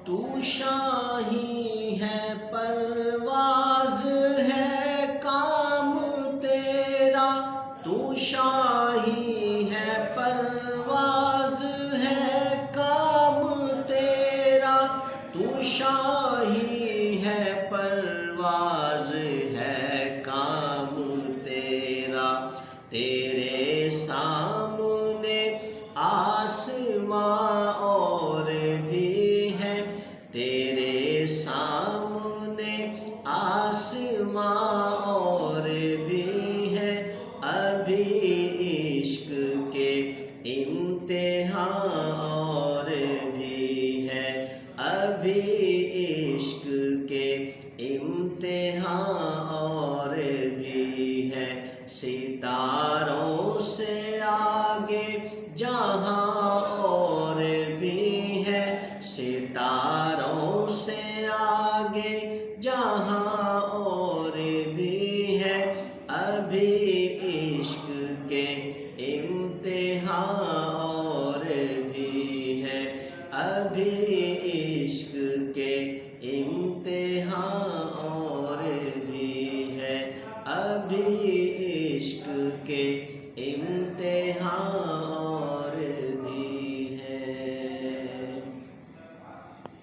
تو شاہی ہے پرواز ہے کام تیرا، تو شاہی ہے پرواز ہے کام تیرا، تو شاہی ہے پرواز ہے کام تیرا، تیرے سامنے آسماں اور بھی ہے، تیرے سامنے آسماں اور بھی ہے، ابھی عشق کے امتحان اور بھی ہے، ابھی عشق کے امتحان اور بھی ہے، ستاروں سے آگے جہاں اور بھی ہے، ستاروں سے آگے جہاں اور بھی ہے، ابھی عشق کے امتحان اور بھی ہے، ابھی عشق کے امتحان اور بھی ہے، ابھی عشق کے امتحان